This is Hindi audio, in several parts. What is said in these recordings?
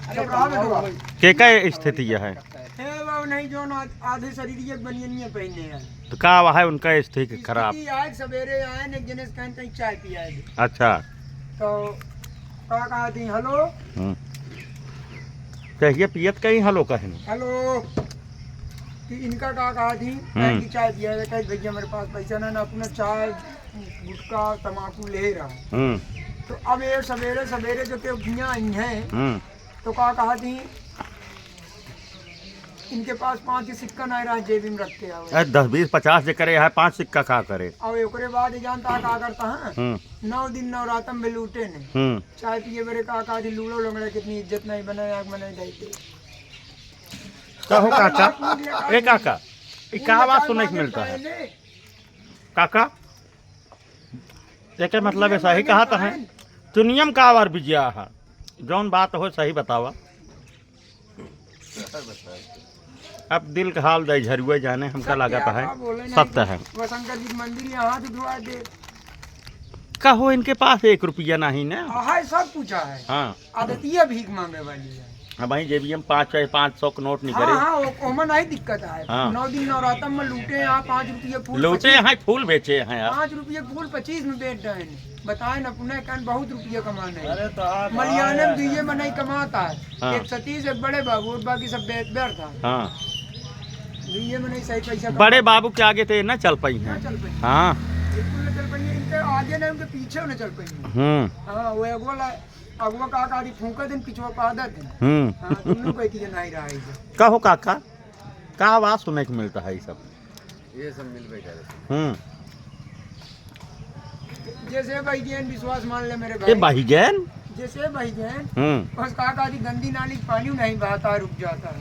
के का स्थिति यह है नहीं जो आधे शरीर ये बनियनिया पहने हैं तो का है उनका स्थिति खराब। आज सवेरे आए एक जने कहीं चाय पिया है। अच्छा तो का कहा थी हेलो कहिए पियत कहीं हेलो कहें हेलो कि इनका का कहा थी कि चाय पिया है। कहीं भैया मेरे पास पैसा ना अपना चाय गुटखा तम्बाकू ले रहा। तो अब ये सवेरे सवेरे जो के भैया आई हैं तो का कहा थी इनके पास 5 सिक्का नहीं रहा जेब में रख के आओ 10 20 50 जे करे है 5 सिक्का का करे और एकरे बाद जानता है का करता है 9 दिन नवरातम में लूटे ने चाय पिए बेरे का थी लूड़ो लंगड़े कितनी इज्जत नहीं बने आग मने देते कहो काका ए काका ई का बात सुनने को मिलता है काका एक मतलब ऐसा ही कहा था है दुनियम का बार बिजिया है जौन बात हो सही बतावा। अब दिल का हाल दे झरुए जाने हमका लागत है सत्य है। शंकर जी मंदिर यहाँ तो दुआ दे कहो इनके पास 1 रुपया नहीं ना है सब पूछा है। हाँ आदतिया भीख मांगे वाली है। हाँ भाई जेबी हम 500 का नोट नहीं करे। हाँ ओमा नहीं दिक्कत है। हाँ। 9 दिन नवरात्र में लूटे यहाँ 5 रुपये फूल लूटे यहाँ फूल बेचे हैं यार 5 रुपये फूल 25 में बेच रहे हैं। बताए ना पुनः कहन बहुत रुपये कमाने मलियाने में दिए में नहीं कमाता है। हाँ। एक सतीश एक बड़े बाबू बाकी सब व्यर्थ था। हाँ दिए में नहीं सही पैसा बड़े बाबू के आगे तो ना चल पाई है। हाँ बिल्कुल न चल पाई इनके आगे नहीं उनके पीछे न चल पाई। हाँ वो अगवा काका दी फूंका दिन पिछवा पादा दिन। हाँ दोनों कोई की नहीं रहा है। कहो काका का आवाज सुनने को मिलता है ये सब मिल बेचारे जैसे भाई जैन विश्वास मान ले मेरे भाई भाई जैन जैसे भाई जैन बस काका दी गंदी नाली पानी नहीं बहता रुक जाता है।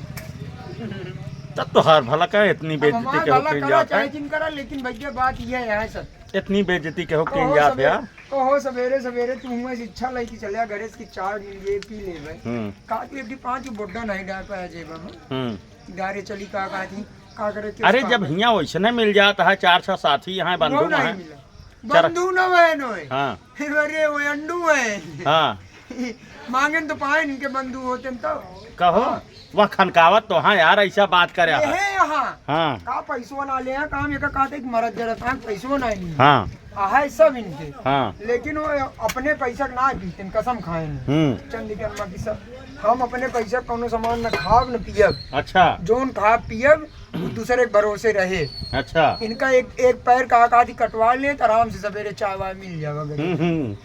तब तो हर भला का इतनी बेइज्जती के होके जाता है जिन करा लेकिन भैया बात ये है सर इतनी बेइज्जती के होके जाते हैं। कहो सवेरे सवेरे तू हुआ शिक्षा लेके चलिया घरे की चाय ये पी ले भाई का एक 5 बोड्डा नहीं डाल पाया जेब में गाड़ी चली का थी का करे। अरे जब हिया वैसे मिल जाता है 4-6 साथी यहाँ बंधु है बंधु न है। हाँ अरे वो अंडू है। हाँ मांगे तो पाए इनके बंधु होते तो कहो वह खनकावत तो हाँ यार ऐसा बात करे यहाँ हाँ का पैसों ना ले काम एक कहते मरद जरूरत है पैसों ना नहीं हाँ है सब इनके। हाँ लेकिन वो अपने पैसा ना पीते कसम खाए चंडीगढ़ की सब हम अपने पैसा कोनो सामान न खाब न पियब। अच्छा जोन खाब पियब दूसरे के भरोसे रहे। अच्छा इनका एक पैर का कटवा ले तो आराम से सवेरे चाय वाय मिल जाएगा।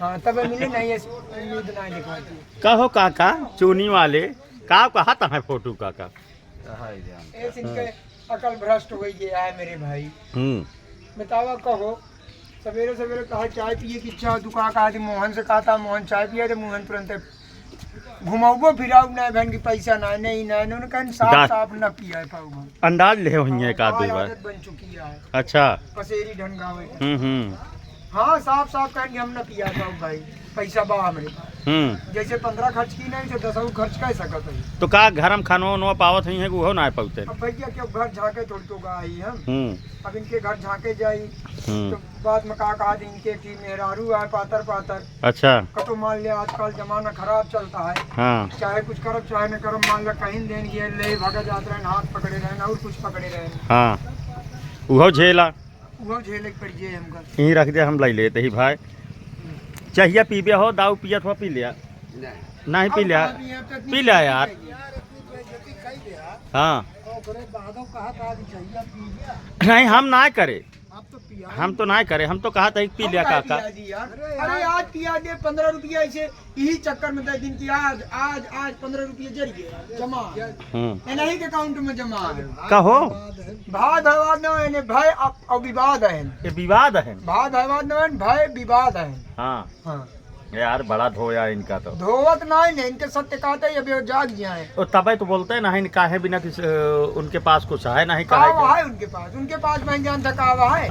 हाँ तब मिले नहीं उम्मीद नहीं दिखाती। कहो काका चूनी वाले का कहा था फोटो काका इनके अकल भ्रष्ट हो गई है मेरे भाई। बतावा कहो सवेरे सवेरे कहा चाय पिए की इच्छा दुकान कहा थी मोहन से कहा था मोहन चाय पिया थे मोहन तुरंत घुमाओ फिराओ ना बहन की पैसा ना नहीं ना उन्होंने कहा साफ साफ न पिया है पाऊ अंदाज ले हुई एक आध बार बन चुकी है। अच्छा पसेरी ढंगा हाँ साफ साफ कहेंगे हम न पिया पाऊ भाई पैसा बा हमारे पास जैसे 15 खर्च की नहीं तो 10 खर्च कर सकत है। तो का घर में खानो नो पावत है वो ना पाते अब भैया क्यों घर झाके थोड़ी तो गई हम अब इनके घर झाके जाई तो बाद में कहा इनके की मेहरारू है पातर पातर। अच्छा कतो मान लिया आजकल जमाना खराब चलता है। हाँ चाहे कुछ करब चाहे न करब मान लिया कहीं देंगे ले भागा जाते रहे हाथ पकड़े रहे और कुछ पकड़े रहे। हाँ वो झेला वो झेले पड़ जाए हमका यहीं रख दे हम लाई लेते ही भाई चाहिए पीबे हो दाऊ पियत हो पी लिया नहीं पी लिया यार। हाँ नहीं हम ना करे हम तो ना करे हम तो कहा था पी लिया काका। अरे आज पिया दे 15 रुपया ऐसे यही चक्कर में 10 दिन की आज 15 रुपये जर गए जमा नहीं के अकाउंट में जमा कहो भाद हवाद न भाई अब विवाद है विवाद है भाद हवाद न भाई विवाद है। हाँ हाँ यार बड़ा धोया इनका तो धोवत नहीं इनके सत्य कहते हैं अभी जाग जाए तो तब तो बोलते हैं ना इनका है बिना उनके पास कुछ है नहीं कहा है उनके पास मैं जानता कहा है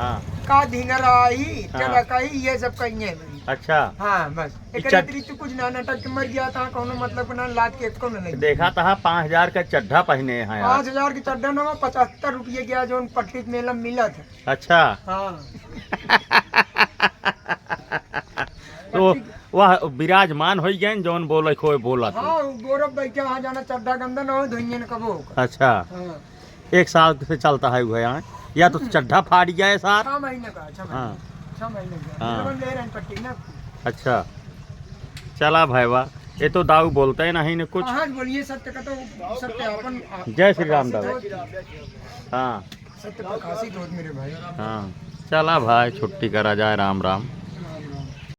का ढिंगरा ही चलका ही ये सब कहीं है। अच्छा हाँ बस एक अतिरिक्त कुछ ना नाटक मर गया था कोनो मतलब ना लाद के कौन नहीं देखा था 5000 का चड्ढा पहने हैं 5000 की चड्ढा ना 75 रुपये गया जो पटरी मेला मिला था। अच्छा हाँ तो वह विराजमान हो गए जौन बोले खोए बोला था। हाँ गौरव भाई के वहाँ जाना चड्डा गंदा ना हो धोइए न कबो। अच्छा हाँ। 1 साल से चलता है वो यहाँ, या तो चड्ढा फाड़ गया है साथ। 6 महीने का, 6 महीने, हाँ 6 महीने का हाँ। लोगन ले रहे हैं पट्टी ना। अच्छा चला भाई वाह, ये तो दाऊ बोलते हैं नहीं न कुछ। हाँ बोलिए, सत्य का तो सत्य अपन। जय श्री राम दाऊ। हाँ सत्य प्रकाशित हो मेरे भाई। हाँ चला भाई, छुट्टी करा जाए, राम राम।